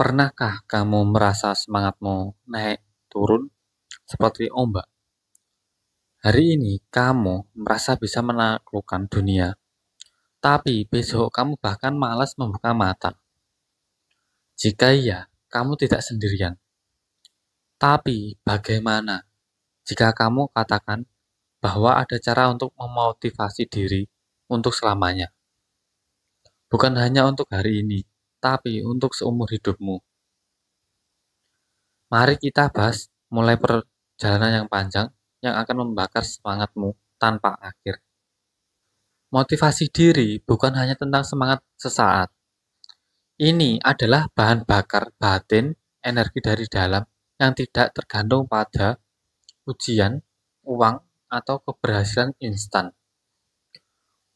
Pernahkah kamu merasa semangatmu naik turun seperti ombak? Hari ini kamu merasa bisa menaklukkan dunia, tapi besok kamu bahkan malas membuka mata. Jika iya, kamu tidak sendirian. Tapi bagaimana jika kamu katakan bahwa ada cara untuk memotivasi diri untuk selamanya? Bukan hanya untuk hari ini, tapi untuk seumur hidupmu. Mari kita bahas mulai perjalanan yang panjang yang akan membakar semangatmu tanpa akhir. Motivasi diri bukan hanya tentang semangat sesaat. Ini adalah bahan bakar batin, energi dari dalam yang tidak tergantung pada ujian, uang, atau keberhasilan instan.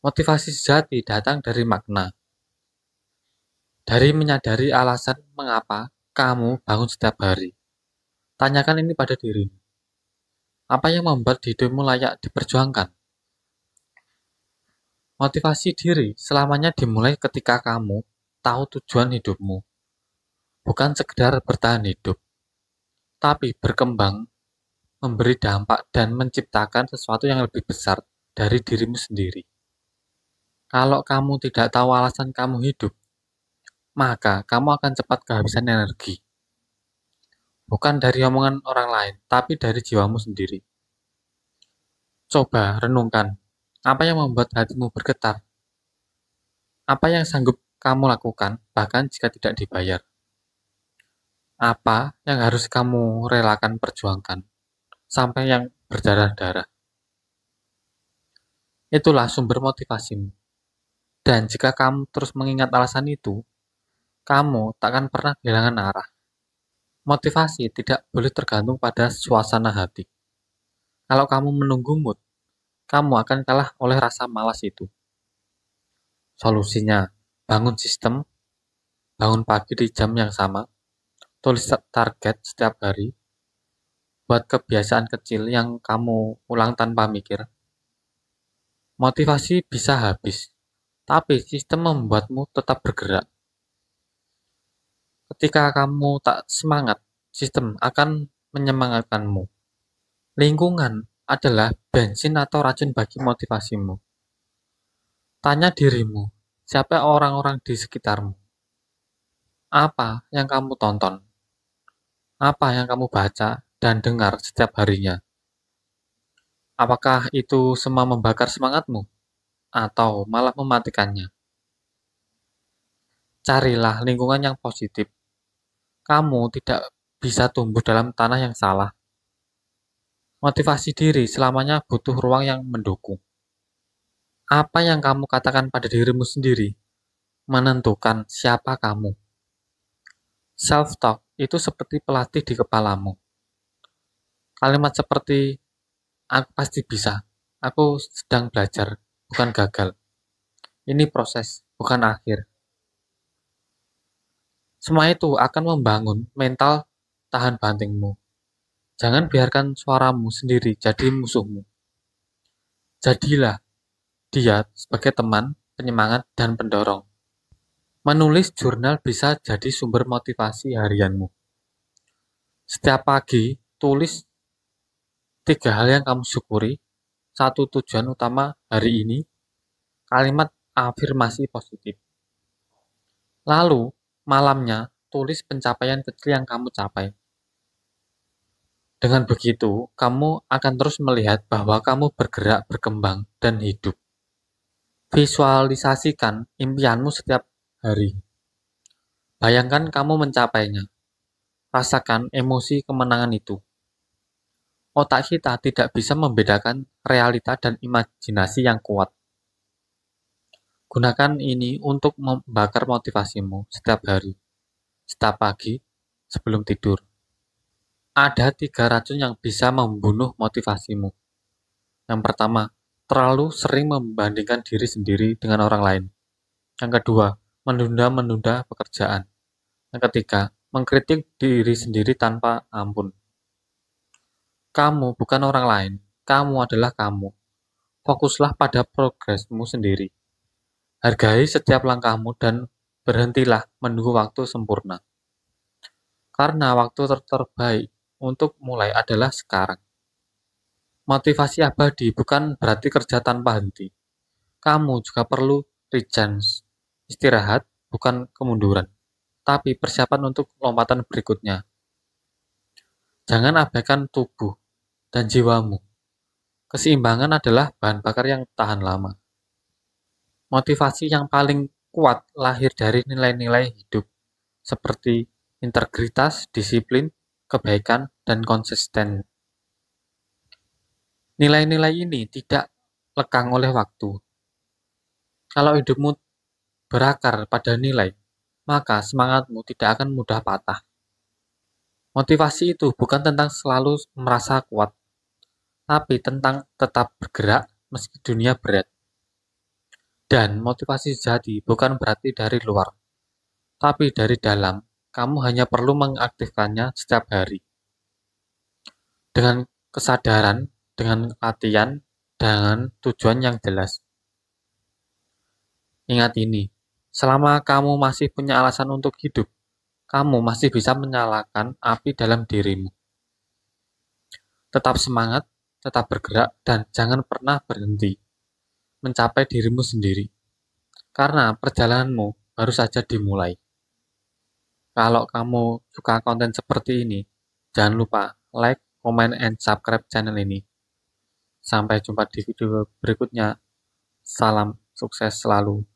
Motivasi sejati datang dari makna, dari menyadari alasan mengapa kamu bangun setiap hari. Tanyakan ini pada dirimu. Apa yang membuat hidupmu layak diperjuangkan? Motivasi diri selamanya dimulai ketika kamu tahu tujuan hidupmu. Bukan sekedar bertahan hidup, tapi berkembang, memberi dampak, dan menciptakan sesuatu yang lebih besar dari dirimu sendiri. Kalau kamu tidak tahu alasan kamu hidup, maka kamu akan cepat kehabisan energi. Bukan dari omongan orang lain, tapi dari jiwamu sendiri. Coba renungkan, apa yang membuat hatimu bergetar? Apa yang sanggup kamu lakukan, bahkan jika tidak dibayar? Apa yang harus kamu relakan perjuangkan, sampai yang berdarah-darah? Itulah sumber motivasimu. Dan jika kamu terus mengingat alasan itu, kamu takkan pernah kehilangan arah. Motivasi tidak boleh tergantung pada suasana hati. Kalau kamu menunggu mood, kamu akan kalah oleh rasa malas itu. Solusinya, bangun sistem, bangun pagi di jam yang sama, tulis target setiap hari, buat kebiasaan kecil yang kamu ulang tanpa mikir. Motivasi bisa habis, tapi sistem membuatmu tetap bergerak. Ketika kamu tak semangat, sistem akan menyemangatkanmu. Lingkungan adalah bensin atau racun bagi motivasimu. Tanya dirimu, siapa orang-orang di sekitarmu? Apa yang kamu tonton? Apa yang kamu baca dan dengar setiap harinya? Apakah itu semua membakar semangatmu? Atau malah mematikannya? Carilah lingkungan yang positif. Kamu tidak bisa tumbuh dalam tanah yang salah. Motivasi diri selamanya butuh ruang yang mendukung. Apa yang kamu katakan pada dirimu sendiri menentukan siapa kamu. Self-talk itu seperti pelatih di kepalamu. Kalimat seperti, aku pasti bisa, aku sedang belajar, bukan gagal. Ini proses, bukan akhir. Semua itu akan membangun mental tahan bantingmu. Jangan biarkan suaramu sendiri jadi musuhmu. Jadilah dia sebagai teman, penyemangat, dan pendorong. Menulis jurnal bisa jadi sumber motivasi harianmu. Setiap pagi, tulis 3 hal yang kamu syukuri, 1 tujuan utama hari ini, kalimat afirmasi positif. Lalu, malamnya, tulis pencapaian kecil yang kamu capai. Dengan begitu, kamu akan terus melihat bahwa kamu bergerak, berkembang, dan hidup. Visualisasikan impianmu setiap hari. Bayangkan kamu mencapainya. Rasakan emosi kemenangan itu. Otak kita tidak bisa membedakan realita dan imajinasi yang kuat. Gunakan ini untuk membakar motivasimu setiap hari, setiap pagi, sebelum tidur. Ada 3 racun yang bisa membunuh motivasimu. Yang pertama, terlalu sering membandingkan diri sendiri dengan orang lain. Yang kedua, menunda-menunda pekerjaan. Yang ketiga, mengkritik diri sendiri tanpa ampun. Kamu bukan orang lain, kamu adalah kamu. Fokuslah pada progresmu sendiri. Hargai setiap langkahmu dan berhentilah menunggu waktu sempurna. Karena waktu terbaik untuk mulai adalah sekarang. Motivasi abadi bukan berarti kerja tanpa henti. Kamu juga perlu recharge, istirahat, bukan kemunduran, tapi persiapan untuk lompatan berikutnya. Jangan abaikan tubuh dan jiwamu. Keseimbangan adalah bahan bakar yang tahan lama. Motivasi yang paling kuat lahir dari nilai-nilai hidup, seperti integritas, disiplin, kebaikan, dan konsisten. Nilai-nilai ini tidak lekang oleh waktu. Kalau hidupmu berakar pada nilai, maka semangatmu tidak akan mudah patah. Motivasi itu bukan tentang selalu merasa kuat, tapi tentang tetap bergerak meski dunia berat. Dan motivasi sejati bukan berarti dari luar, tapi dari dalam. Kamu hanya perlu mengaktifkannya setiap hari. Dengan kesadaran, dengan latihan, dengan tujuan yang jelas. Ingat ini, selama kamu masih punya alasan untuk hidup, kamu masih bisa menyalakan api dalam dirimu. Tetap semangat, tetap bergerak, dan jangan pernah berhenti mencapai dirimu sendiri. Karena perjalananmu baru saja dimulai. Kalau kamu suka konten seperti ini, jangan lupa like, comment, and subscribe channel ini. Sampai jumpa di video berikutnya. Salam sukses selalu.